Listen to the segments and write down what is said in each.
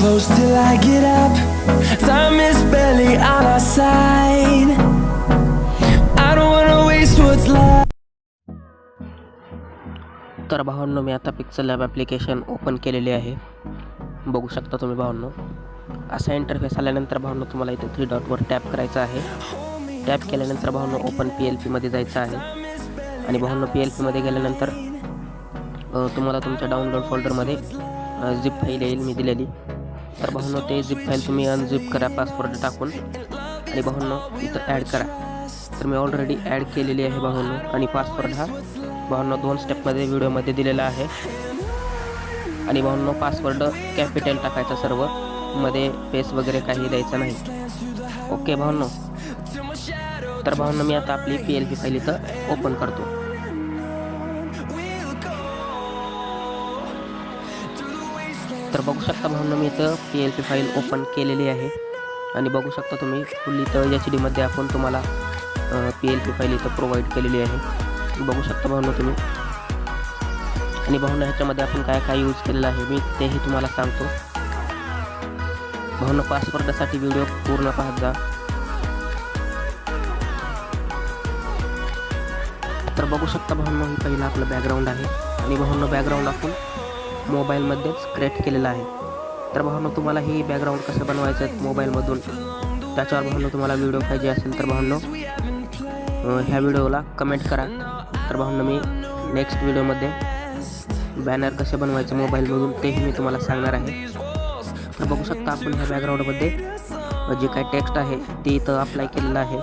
close till I get up. Time is barely on our side. I don't wanna waste what's left. तर भावांनो, मी आता pixel lab application open केलेले आहे. बघू शकता तुम्ही भावांनो. असा इंटरफेस आल्यानंतर भावांनो तुम्हाला इथे 3 डॉटवर टॅप करायचं आहे. टॅप केल्यानंतर भावांनो ओपन PLP मध्ये जायचं आहे. आणि भावांनो PLP मध्ये गेल्यानंतर तुम्हाला तुमच्या डाउनलोड फोल्डरमध्ये झिप फाईल येईल मी दिलेली. तर भावांनो ते झिप फाईल तुम्ही अनझिप करा पासवर्ड टाकून आणि भावांनो इथं ॲड करा. तर मी ऑलरेडी ॲड केलेली आहे भावांनो. आणि पासवर्ड हा भावांनो 2 स्टेपमध्ये व्हिडिओमध्ये दिलेला आहे. आणि भावांनो पासवर्ड कॅपिटल टाकायचा सर्व, मध्ये पेस वगैरे काही द्यायचं नाही. ओके भावांनो. तर भावांनो मी आता आपली PLP फाईल इथं ओपन करतो. तर बघू शकता भावांनो मी इथं PLP फाईल ओपन केलेली आहे. आणि बघू शकता तुम्ही फुल इथं HD मध्ये आपण तुम्हाला PLP फाईल इथं प्रोव्हाइड केलेली आहे. बघू शकता भावांनो तुम्ही. आणि भावांनो ह्याच्यामध्ये आपण काय काय यूज केलेलं आहे मी तेही तुम्हाला सांगतो. भावांनो पासवर्डसाठी व्हिडिओ पूर्ण पाहत जा. तर बघू शकता भावांनो ही पहिलं आपलं बॅकग्राऊंड आहे. आणि भावांनो बॅकग्राऊंड आपण मोबाईलमध्येच क्रिएट केलेलं आहे. तर भावांनो तुम्हाला ही बॅकग्राऊंड कसं बनवायचं मोबाईलमधून, त्याच्यावर भावांनो तुम्हाला व्हिडिओ पाहिजे असेल तर भावांनो ह्या व्हिडिओला कमेंट करा. तर भावांनो मी नेक्स्ट व्हिडिओमध्ये बॅनर कसे बनवायचं मोबाईलमधून तेही मी तुम्हाला सांगणार आहे. तर बघू शकता आपण ह्या बॅकग्राऊंडमध्ये जे काही टेक्स्ट आहे ते इथं अप्लाय केलेलं आहे.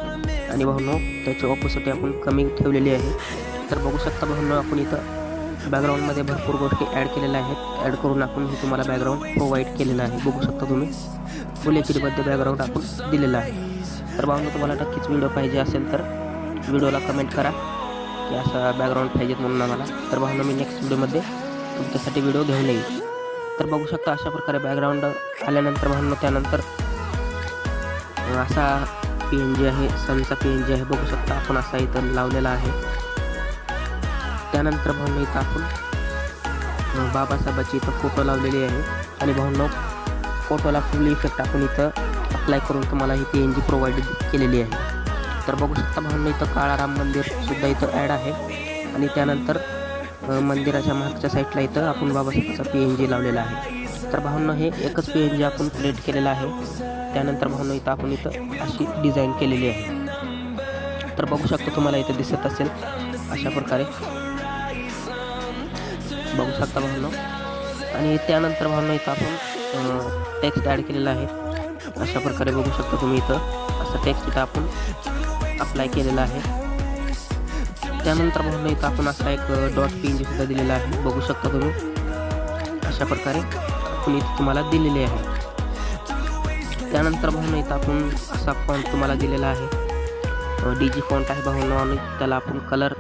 आणि भावांनो त्याची ऑपोसिटी आपण कमी ठेवलेली आहे. तर बघू शकता भावांनो आपण इथं बॅकग्राऊंडमध्ये भरपूर गोष्टी ॲड केलेल्या आहेत. ॲड करून आपण हे तुम्हाला बॅकग्राऊंड प्रोव्हाइड केलेलं आहे. बघू शकता तुम्ही फुल HD मध्ये बॅकग्राऊंड आपण दिलेलं आहे. तर भावांनो तुम्हाला नक्कीच व्हिडिओ पाहिजे असेल तर व्हिडिओला कमेंट करा की असा बॅकग्राऊंड पाहिजेत म्हणून आम्हाला. तर भावांनो मी नेक्स्ट व्हिडिओमध्ये तुमच्यासाठी व्हिडिओ घेऊन येईल. तर बघू शकता अशा प्रकारे बॅकग्राऊंड आल्यानंतर भावांनो त्यानंतर असा PNG आहे, सनचा PNG आहे. बघू शकता आपण असा इथं लावलेला आहे. त्यानंतर भावांनो इथं आपण बाबासाहेबाची इथं फोटो लावलेली आहे. आणि भावांनो फोटोला फुल इफेक्ट आपण इथं अप्लाय करून तुम्हाला ही PNG प्रोव्हाइड केलेली आहे. तर बघू शकता भावांनो इथं काळाराम मंदिरसुद्धा इथं ॲड आहे. आणि त्यानंतर मंदिराच्या मागच्या साईडला इथं आपण बाबासाहेबाचा PNG लावलेला आहे. तर भावांनो हे एकच PNG आपण क्रिएट केलेला आहे. त्यानंतर भावांनो इथं आपण इथं अशी डिझाईन केलेली आहे. तर बघू शकता तुम्हाला इथं दिसत असेल अशा प्रकारे बघू शकता भावांनो. आणि त्यानंतर भावांनो इथं आपण टेक्स्ट ॲड केलेला आहे. अशा प्रकारे बघू शकता तुम्ही इथं असं टेक्स्ट इथं आपण अप्लाय केलेला आहे. त्यानंतर भावांनो इथं आपण असा एक डॉट PNG सुद्धा दिलेला आहे. बघू शकता तुम्ही अशा प्रकारे आपण इथं तुम्हाला दिलेले आहे. त्यानंतर भावांनो इथं आपण असा फॉन्ट तुम्हाला दिलेला आहे. DG फॉन्ट आहे भावांनो. आणि त्याला आपण कलर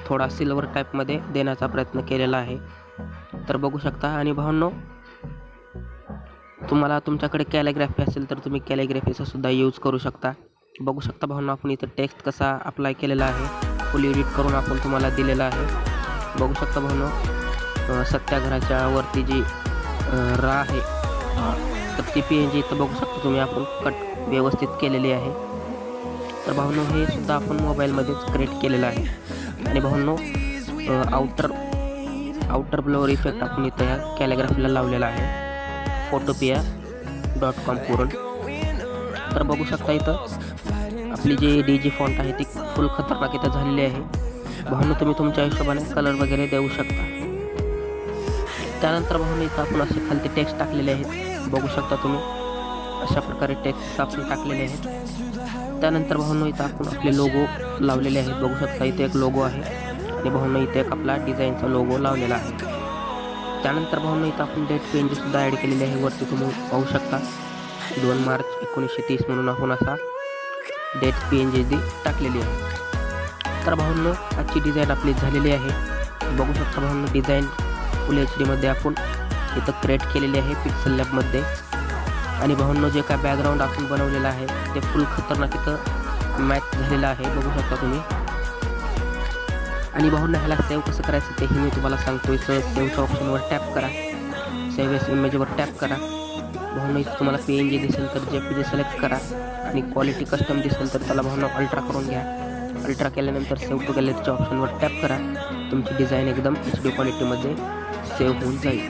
थोडा सिल्वर टाईपमध्ये देण्याचा प्रयत्न केलेला आहे. तर बघू शकता. आणि भावांनो तुम्हाला तुमच्याकडे कॅलिग्राफी असेल तर तुम्ही कॅलिग्राफीचा सुद्धा यूज करू शकता. बघू शकता भावांनो आपण इथं टेक्स्ट कसा अप्लाय केलेला आहे फुल एडिट करून आपण तुम्हाला दिलेला आहे. बघू शकता भावांनो सत्याग्रहाच्या वरती जी रा आहे तर ती PNG इथं बघू शकता तुम्ही आपण कट व्यवस्थित केलेली आहे. तर भावांनो हे सुद्धा आपण मोबाईलमध्येच क्रिएट केलेलं आहे. आणि भावांनो आउटर ब्लोअर इफेक्ट आपण इथं या कॅलिग्राफीला लावलेला आहे photopia.com वरून. तर बघू शकता इथं आपली जी DG फॉन्ट आहे ती फुल खतरनाक इथं झालेली आहे. भावांनो तुम्ही तुमच्या हिशोबाने कलर वगैरे देऊ शकता. त्यानंतर भावांनो इथं आपण असे खालती टेक्स्ट टाकलेले आहेत. बघू शकता तुम्ही अशा प्रकारे टेक्स्ट आपण टाकलेले आहेत. त्यानंतर भावांनो इथं आपण आपले लोगो लावलेले आहेत. बघू शकता इथे एक लोगो आहे. आणि भावांनो इथे एक आपला डिझाईनचा लोगो लावलेला आहे. त्यानंतर भावांनो इथं आपण डेट PNG सुद्धा ॲड केलेली आहे. वरती तुम्ही पाहू शकता 2 मार्च 1930 म्हणून आपण असा डेट PNG टाकलेली आहे. तर भावांनो आजची डिझाईन आपली झालेली आहे. बघू शकता भावांनो डिझाईन फुल HD मध्ये आपण इथं क्रिएट केलेली आहे पिक्सल लॅबमध्ये. आणि भावांनो जे काय बॅकग्राऊंड आपण बनवलेलं आहे ते फुल खतरनाक इथं मॅच झालेलं आहे. बघू शकता तुम्ही. आणि भावांनो ह्याला सेव्ह कसं करायचं तेही मी तुम्हाला सांगतो. इथं सेव्हच्या ऑप्शनवर टॅप करा. सेव्ह एस इमेजवर टॅप करा. भावनो इथे तुम्हाला PNG दिसेल तर JPG सिलेक्ट करा आणि क्वालिटी कस्टम दिसेल तर त्याला भावनो अल्ट्रा करून घ्या. अल्ट्रा केल्यानंतर सेव्ह टू गॅलरीच्या ऑप्शनवर टॅप करा. तुमची डिझाईन एकदम HD क्वालिटीमध्ये सेव्ह होऊन जाईल.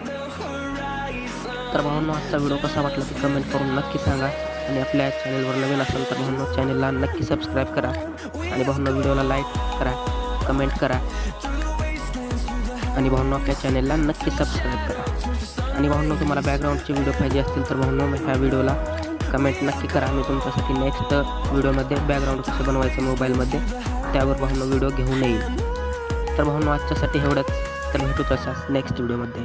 तर भावनो आजचा व्हिडिओ कसा वाटला ते कमेंट करून नक्की सांगा आणि आपल्या चॅनलवर नवीन असेल तर भावनो चॅनलला नक्की सबस्क्राईब करा आणि भावनो व्हिडिओला लाईक करा, कमेंट करा आणि भावनो आपल्या चॅनलला नक्की सबस्क्राईब करा. आणि भावनो तुम्हाला बॅकग्राऊंडचे व्हिडिओ पाहिजे असतील तर भावनो ह्या व्हिडिओला कमेंट नक्की करा. मी तुमच्यासाठी नेक्स्ट व्हिडिओमध्ये बॅकग्राऊंड कसं बनवायचं मोबाईलमध्ये त्यावर भावनो व्हिडिओ घेऊन येईल. तर भावनो आजच्यासाठी एवढंच. तर भेटूच असाच नेक्स्ट व्हिडिओमध्ये.